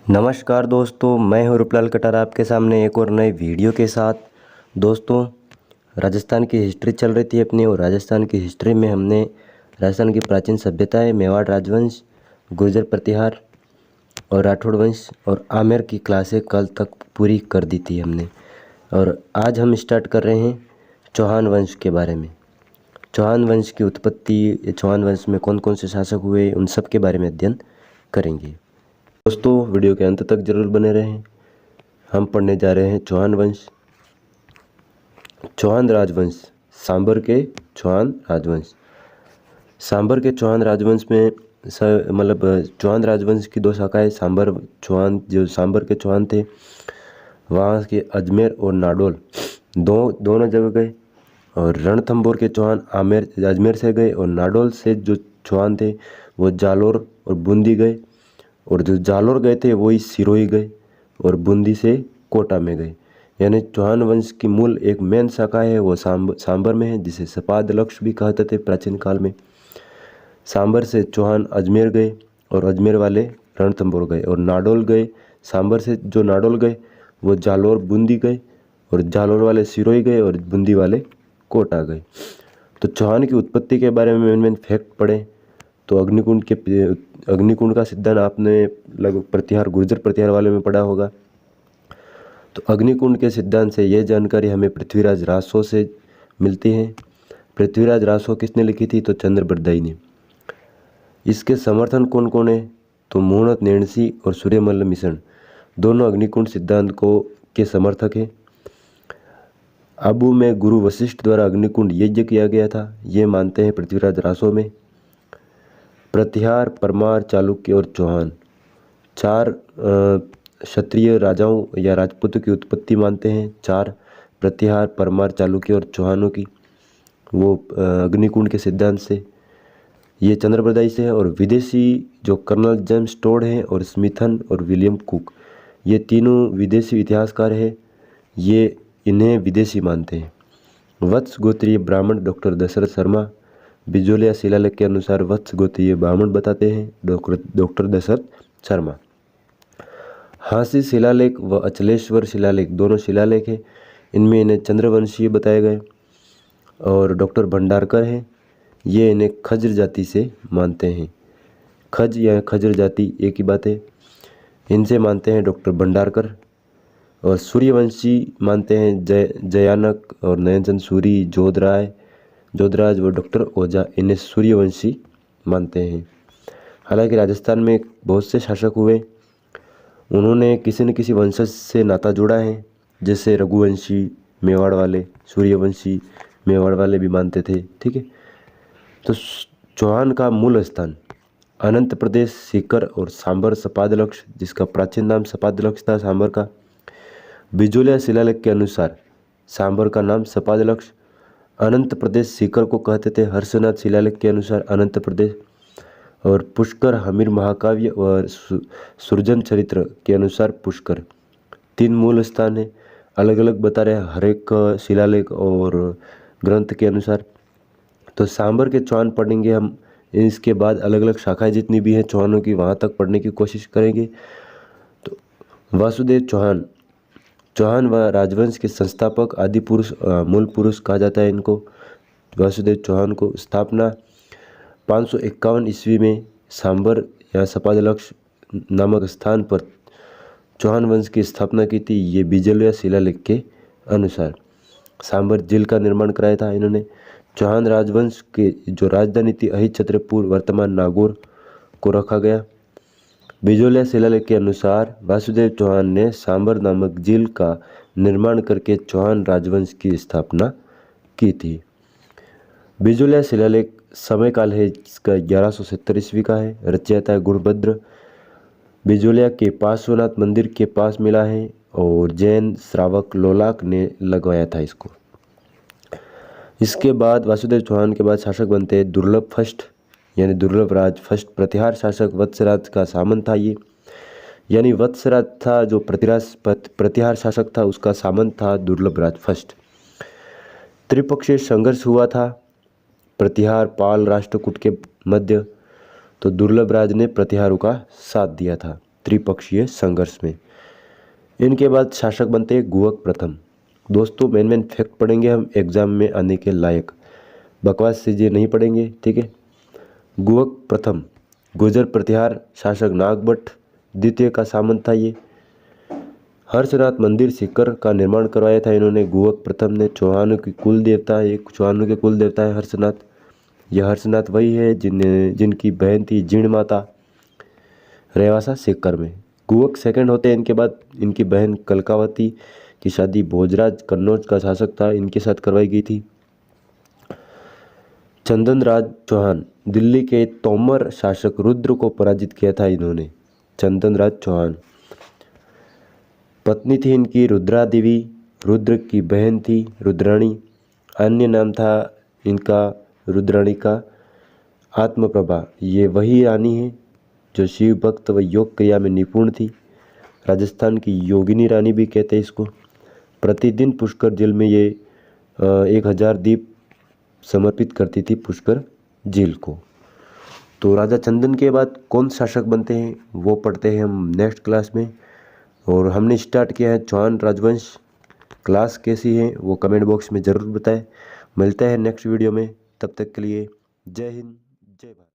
नमस्कार दोस्तों, मैं हूं रूपलाल कटार आपके सामने एक और नए वीडियो के साथ। दोस्तों, राजस्थान की हिस्ट्री चल रही थी अपनी, और राजस्थान की हिस्ट्री में हमने राजस्थान की प्राचीन सभ्यताएं, मेवाड़ राजवंश, गुर्जर प्रतिहार और राठौड़ वंश और आमेर की क्लासें कल तक पूरी कर दी थी हमने। और आज हम स्टार्ट कर रहे हैं चौहान वंश के बारे में। चौहान वंश की उत्पत्ति, चौहान वंश में कौन कौन से शासक हुए, उन सब के बारे में अध्ययन करेंगे। दोस्तों, वीडियो के अंत तक जरूर बने रहें। हम पढ़ने जा रहे हैं चौहान वंश। चौहान राजवंश, सांबर के चौहान राजवंश। सांबर के चौहान राजवंश में चौहान राजवंश की दो शाखाएं, सांबर चौहान, जो सांबर के चौहान थे वहाँ के अजमेर और नाडोल दोनों जगह गए, और रणथंभौर के चौहान अजमेर से गए, और नाडोल से जो चौहान थे वो जालोर और बूंदी गए, और जो जालोर गए थे वही सिरोही गए, और बूंदी से कोटा में गए। यानी चौहान वंश की मूल एक मेन शाखा है वो सांबर में है, जिसे सपाद लक्ष भी कहते थे प्राचीन काल में। सांबर से चौहान अजमेर गए, और अजमेर वाले रणथंभौर गए, और नाडोल गए। सांबर से जो नाडोल गए वो जालोर बूंदी गए, और जालोर वाले सिरोही गए, और बूंदी वाले कोटा गए। तो चौहान की उत्पत्ति के बारे में मेन फैक्ट पढ़ें तो अग्निकुंड का सिद्धांत आपने लगभग प्रतिहार, गुर्जर प्रतिहार वाले में पढ़ा होगा। तो अग्निकुंड के सिद्धांत से यह जानकारी हमें पृथ्वीराज रासो से मिलती है। पृथ्वीराज रासो किसने लिखी थी? तो चंद्रबरदाई ने। इसके समर्थन कौन कौन है? तो मुहूर्त नेणसी और सूर्यमल्ल मिश्रण दोनों अग्निकुंड सिद्धांत के समर्थक हैं। आबू में गुरु वशिष्ठ द्वारा अग्निकुंड यज्ञ किया गया था, ये मानते हैं पृथ्वीराज रासो में। प्रतिहार, परमार, चालुक्य और चौहान चार क्षत्रिय राजाओं या राजपूतों की उत्पत्ति मानते हैं। चार प्रतिहार, परमार, चालुक्य और चौहानों की, वो अग्निकुंड के सिद्धांत से, ये चंद्रबरदाई से है। और विदेशी जो कर्नल जेम्स टोड हैं और स्मिथन और विलियम कुक, ये तीनों विदेशी इतिहासकार हैं, ये इन्हें विदेशी मानते हैं। वत्स गोत्रीय ब्राह्मण डॉक्टर दशरथ शर्मा बिजोलिया शिलालेख के अनुसार वत्स गोत्रीय ब्राह्मण बताते हैं डॉक्टर दशरथ शर्मा। हांसी शिलालेख व अचलेश्वर शिलालेख दोनों शिलालेख हैं, इनमें इन्हें चंद्रवंशीय बताए गए। और डॉक्टर भंडारकर हैं, ये इन्हें खज्र जाति से मानते हैं। खज या खज्र जाति एक ही बात है, इनसे मानते हैं डॉक्टर भंडारकर। और सूर्यवंशी मानते हैं जयानक और नयनचंद सूरी, जोधराज व डॉक्टर ओझा, इन्हें सूर्यवंशी मानते हैं। हालांकि राजस्थान में बहुत से शासक हुए, उन्होंने किसी न किसी वंशज से नाता जोड़ा है, जैसे रघुवंशी मेवाड़ वाले, सूर्यवंशी मेवाड़ वाले भी मानते थे। ठीक है, तो चौहान का मूल स्थान अनंत प्रदेश, सीकर और सांबर सपादलक्ष, जिसका प्राचीन नाम सपादलक्ष था सांबर का। बिजोलिया शिलालेख के अनुसार सांबर का नाम सपादलक्ष, अनंत प्रदेश सीकर को कहते थे। हर्षनाथ शिलालेख के अनुसार अनंत प्रदेश। और पुष्कर, हमीर महाकाव्य और सुरजन चरित्र के अनुसार पुष्कर, तीन मूल स्थान है, अलग अलग बता रहे हैं हर एक शिलालेख और ग्रंथ के अनुसार। तो सांबर के चौहान पढ़ेंगे हम, इसके बाद अलग अलग शाखाएं जितनी भी हैं चौहानों की वहाँ तक पढ़ने की कोशिश करेंगे। तो वासुदेव चौहान, चौहान व राजवंश के संस्थापक, आदि पुरुष, मूल पुरुष कहा जाता है इनको, वासुदेव चौहान को। स्थापना 551 ईस्वी में सांबर या सपादलक्ष नामक स्थान पर चौहान वंश की स्थापना की थी, ये बिजलिया शिलालेख के अनुसार। सांबर झील का निर्माण कराया था इन्होंने। चौहान राजवंश के जो राजधानी थी अहित छत्रपुर, वर्तमान नागौर को रखा गया। बिजोलिया शिलालेख के अनुसार वासुदेव चौहान ने सांबर नामक झील का निर्माण करके चौहान राजवंश की स्थापना की थी। बिजोलिया शिलालेख समय काल है इसका 1170 ईस्वी का है। रचयिता गुणभद्र, बिजोलिया के पार्श्वनाथ मंदिर के पास मिला है, और जैन श्रावक लोलाक ने लगवाया था इसको। इसके बाद वासुदेव चौहान के बाद शासक बनते हैं दुर्लभ फर्स्ट, यानी दुर्लभ राज फर्स्ट। प्रतिहार शासक वत्सराज का सामंत था ये, यानी वत्सराज था जो प्रतिहार शासक था, उसका सामंत था दुर्लभ राज फर्स्ट। त्रिपक्षीय संघर्ष हुआ था प्रतिहार पाल राष्ट्रकूट के मध्य, तो दुर्लभ राज ने प्रतिहारों का साथ दिया था। त्रिपक्षीय संघर्ष में। इनके बाद शासक बनते हैं गुहक प्रथम। दोस्तों मेन फैक्ट पढ़ेंगे हम एग्जाम में आने के लायक, बकवास चीजें नहीं पढ़ेंगे, ठीक है। गुहक प्रथम गुर्जर प्रतिहार शासक नागभट्ट द्वितीय का सामंत था ये। हर्षनाथ मंदिर सीकर का निर्माण करवाया था इन्होंने गुहक प्रथम ने। चौहानों की कुल देवता है, चौहानों के कुल देवता है हर्षनाथ। यह हर्षनाथ वही है जिनकी बहन थी जीण माता रेवासा सीकर में। गुहक सेकंड होते हैं इनके बाद। इनकी बहन कलकावती की शादी भोजराज कन्नौज का शासक था, इनके साथ करवाई गई थी। चंदनराज चौहान दिल्ली के तोमर शासक रुद्र को पराजित किया था इन्होंने। चंदनराज चौहान पत्नी थी इनकी रुद्रा देवी, रुद्र की बहन थी रुद्राणी। अन्य नाम था इनका रुद्राणी का आत्मप्रभा। ये वही रानी है जो शिव भक्त व योग क्रिया में निपुण थी। राजस्थान की योगिनी रानी भी कहते हैं इसको। प्रतिदिन पुष्कर झील में ये 1000 दीप समर्पित करती थी पुष्कर झील को। तो राजा चंदन के बाद कौन शासक बनते हैं वो पढ़ते हैं हम नेक्स्ट क्लास में। और हमने स्टार्ट किया है चौहान राजवंश। क्लास कैसी है वो कमेंट बॉक्स में ज़रूर बताएं। मिलते हैं नेक्स्ट वीडियो में, तब तक के लिए जय हिंद जय भारत।